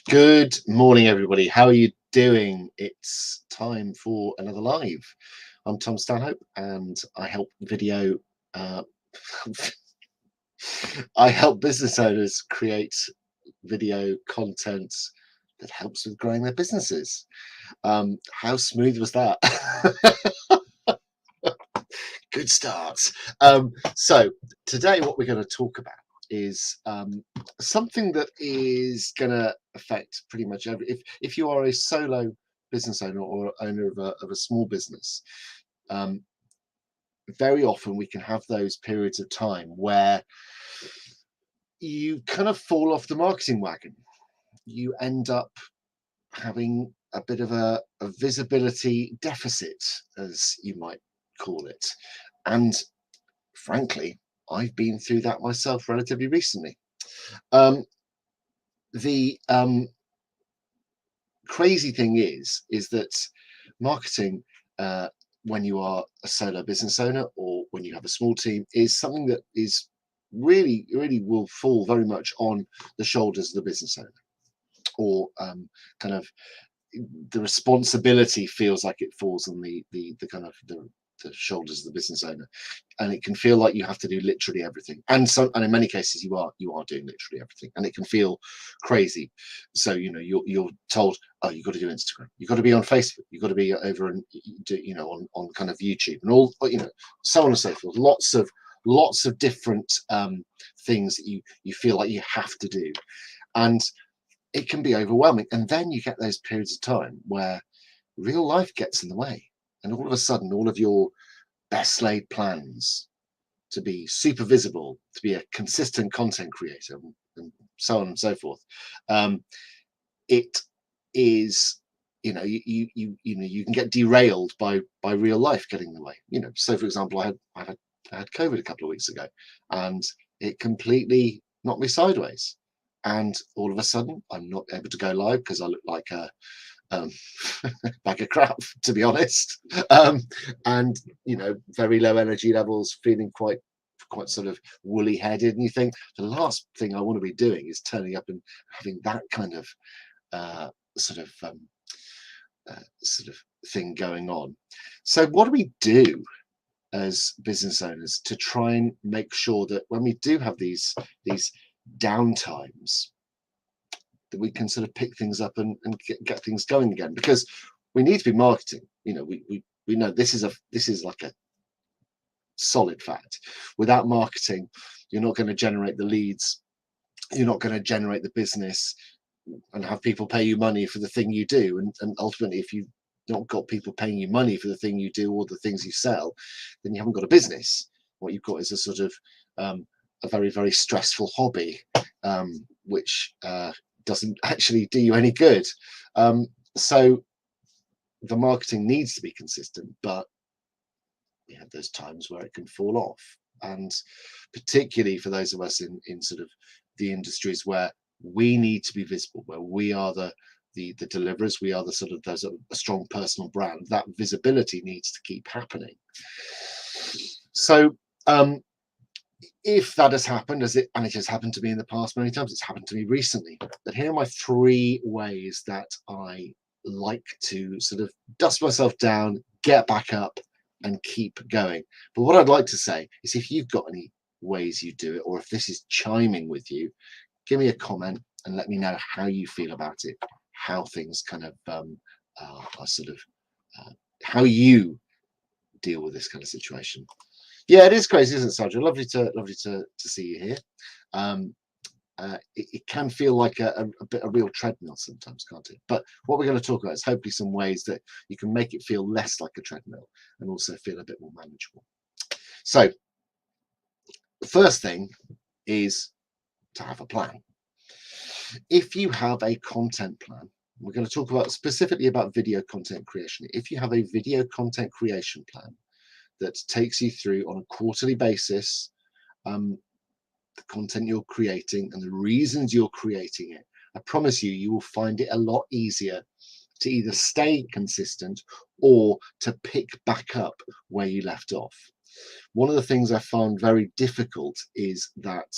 Good morning, everybody. How are you doing? It's time for another live. I'm Tom Stanhope, and I help video. Uh, I help business owners create video content that helps with growing their businesses. How smooth was that? Good start. So today, what we're going to talk about is something that is going to affect pretty much every. If you are a solo business owner or owner of a small business, um, very often we can have those periods of time where you kind of fall off the marketing wagon. You end up having a bit of a visibility deficit, as you might call it, and frankly, I've been through that myself relatively recently. Um, the crazy thing is that marketing, uh, when you are a solo business owner or when you have a small team, is something that is really will fall very much on the shoulders of the business owner, or kind of the responsibility feels like it falls on the kind of the shoulders of the business owner, and it can feel like you have to do literally everything, and in many cases you are doing literally everything, and it can feel crazy. So you're told, oh, you've got to do Instagram, you've got to be on Facebook, you've got to be over and do, on kind of YouTube and all, so on and so forth. Lots of different things that you feel like you have to do, and it can be overwhelming. And then you get those periods of time where real life gets in the way, and all of a sudden all of your best laid plans to be super visible, to be a consistent content creator, and so on and so forth, it is, you can get derailed by real life getting in the way. So for example, I had COVID a couple of weeks ago, and it completely knocked me sideways, and all of a sudden I'm not able to go live because I look like a um, bag of crap, to be honest. And very low energy levels, feeling quite sort of woolly headed, and you think the last thing I want to be doing is turning up and having that kind of uh, sort of sort of thing going on. So what do we do as business owners to try and make sure that when we do have these downtimes, that we can sort of pick things up and get things going again? Because we need to be marketing. We know this is like a solid fact. Without marketing, you're not going to generate the leads, you're not going to generate the business and have people pay you money for the thing you do. And ultimately, if you've not got people paying you money for the thing you do or the things you sell, then you haven't got a business. What you've got is a sort of a very stressful hobby, which doesn't actually do you any good. So the marketing needs to be consistent, but we have those times where it can fall off. And particularly for those of us in sort of the industries where we need to be visible, where we are the deliverers, we are the sort of, there's a strong personal brand, that visibility needs to keep happening. So if that has happened, and it has happened to me in the past many times, it's happened to me recently, but here are my 3 ways that I like to sort of dust myself down, get back up, and keep going. But what I'd like to say is, if you've got any ways you do it, or if this is chiming with you, give me a comment and let me know how you feel about it, how things kind of are sort of how you deal with this kind of situation. Yeah, it is crazy, isn't it, Sandra? Lovely to see you here. It can feel like a real treadmill sometimes, can't it? But what we're going to talk about is hopefully some ways that you can make it feel less like a treadmill and also feel a bit more manageable. So the first thing is to have a plan. If you have a content plan, we're going to talk about specifically about video content creation. If you have a video content creation plan that takes you through on a quarterly basis, the content you're creating and the reasons you're creating it, I promise you will find it a lot easier to either stay consistent or to pick back up where you left off. One of the things I found very difficult is that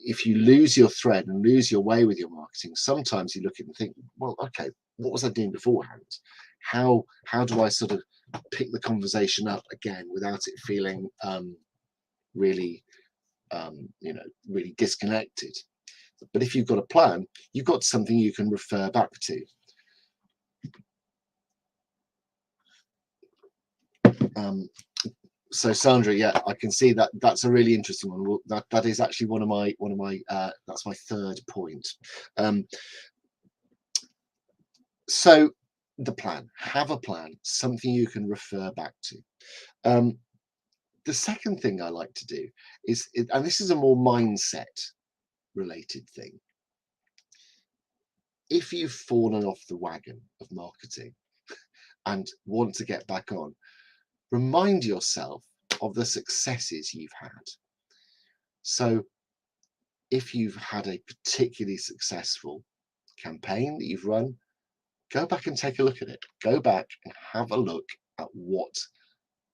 if you lose your thread and lose your way with your marketing, sometimes you look at it and think, well, okay, what was I doing beforehand? How do I sort of pick the conversation up again without it feeling really really disconnected? But if you've got a plan, you've got something you can refer back to. So Sandra, yeah, I can see that that's a really interesting one. That is actually one of my that's my third point. So the plan, have a plan, something you can refer back to. The second thing I like to do is, and this is a more mindset related thing. If you've fallen off the wagon of marketing and want to get back on, remind yourself of the successes you've had. So if you've had a particularly successful campaign that you've run, go back and take a look at it. Go back and have a look at what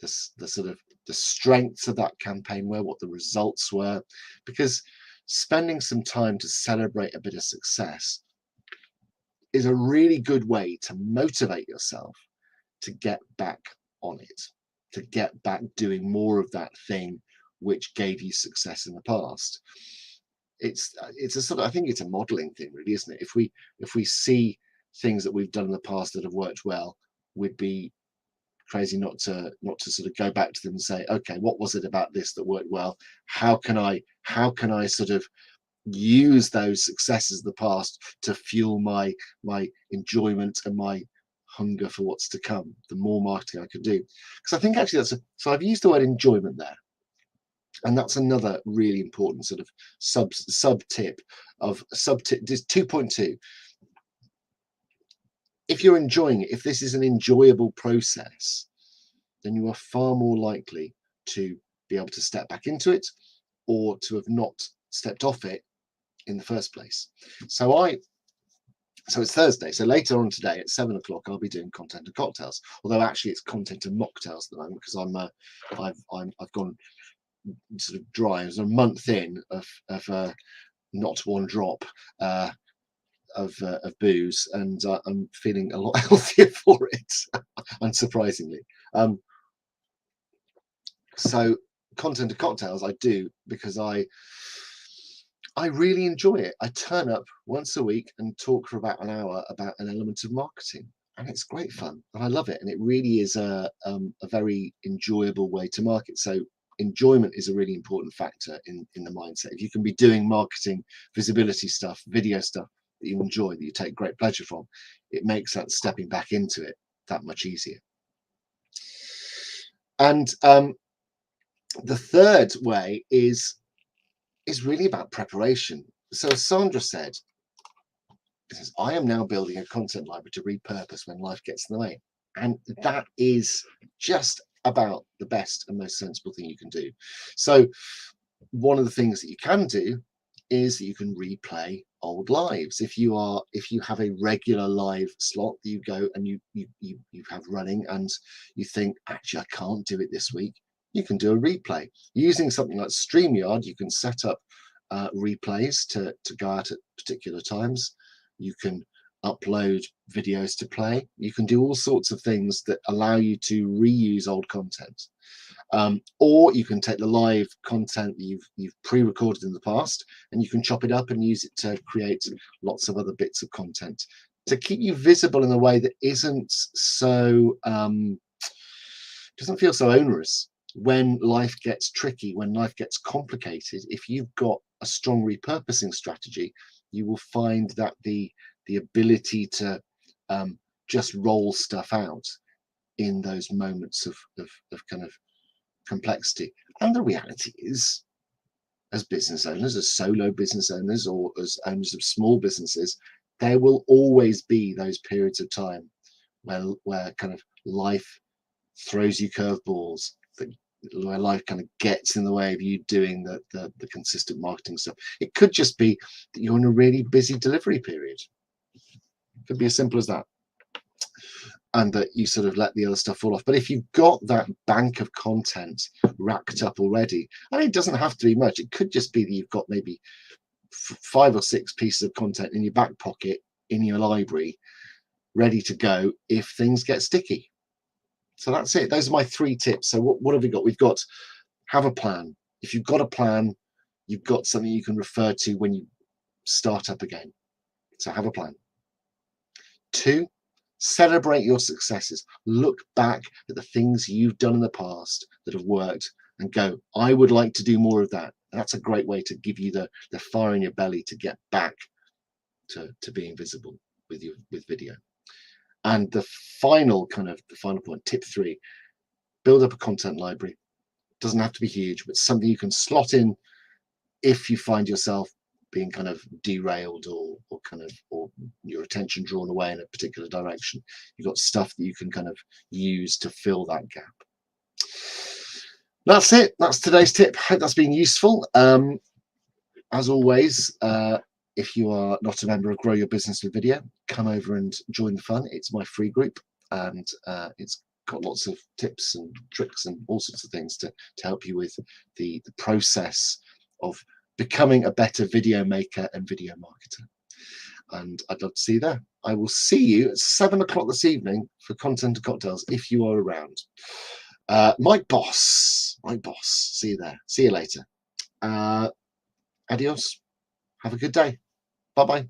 the sort of the strengths of that campaign were, what the results were, because spending some time to celebrate a bit of success is a really good way to motivate yourself to get back on it, to get back doing more of that thing which gave you success in the past. It's a sort of, I think it's a modeling thing, really, isn't it? If we see things that we've done in the past that have worked well, we'd be crazy not to sort of go back to them and say, okay, what was it about this that worked well? How can I sort of use those successes of the past to fuel my enjoyment and my hunger for what's to come? The more marketing I could do, because I think actually so I've used the word enjoyment there, and that's another really important sort of sub tip. This 2.2. If you're enjoying it, if this is an enjoyable process, then you are far more likely to be able to step back into it, or to have not stepped off it in the first place. So it's Thursday. So later on today at 7 o'clock, I'll be doing content and cocktails. Although actually it's content and mocktails at the moment, because I've gone sort of dry. It was a month in of not one drop of booze, and I'm feeling a lot healthier for it, unsurprisingly. So content and cocktails I do because I really enjoy it. I turn up once a week and talk for about an hour about an element of marketing, and it's great fun, and I love it. And it really is a very enjoyable way to market. So enjoyment is a really important factor in the mindset. If you can be doing marketing, visibility stuff, video stuff that you enjoy, that you take great pleasure from, it makes that stepping back into it that much easier. And the third way is really about preparation. So as Sandra said, I am now building a content library to repurpose when life gets in the way. And that is just about the best and most sensible thing you can do. So one of the things that you can do is that you can replay old lives. If you have a regular live slot that you go and you have running, and you think, actually I can't do it this week, you can do a replay using something like StreamYard. You can set up replays to go out at particular times. You can upload videos to play. You can do all sorts of things that allow you to reuse old content. Or you can take the live content that you've pre-recorded in the past, and you can chop it up and use it to create lots of other bits of content to keep you visible in a way that isn't so doesn't feel so onerous when life gets tricky, when life gets complicated. If you've got a strong repurposing strategy, you will find that the ability to just roll stuff out in those moments of kind of complexity. And the reality is, as business owners, as solo business owners, or as owners of small businesses, there will always be those periods of time where kind of life throws you curveballs, where life kind of gets in the way of you doing the consistent marketing stuff. It could just be that you're in a really busy delivery period. It could be as simple as that. and that you sort of let the other stuff fall off. But if you've got that bank of content racked up already, and it doesn't have to be much, it could just be that you've got maybe 5 or 6 pieces of content in your back pocket in your library ready to go if things get sticky. So that's it. Those are my 3 tips. So what have we got? We've got have a plan. If you've got a plan, you've got something you can refer to when you start up again. So have a plan. 2, celebrate your successes. Look back at the things you've done in the past that have worked and go, I would like to do more of that. And that's a great way to give you the fire in your belly to get back to being visible with video. And the final point, tip 3, build up a content library. Doesn't have to be huge, but something you can slot in if you find yourself being kind of derailed or your attention drawn away in a particular direction. You've got stuff that you can kind of use to fill that gap. That's it. That's today's tip. Hope that's been useful. As always, if you are not a member of Grow Your Business with Video, come over and join the fun. It's my free group, and it's got lots of tips and tricks and all sorts of things to help you with the process of becoming a better video maker and video marketer. And I'd love to see you there. I will see you at 7 o'clock this evening for Content and Cocktails if you are around. My boss. See you there. See you later. Adios. Have a good day. Bye-bye.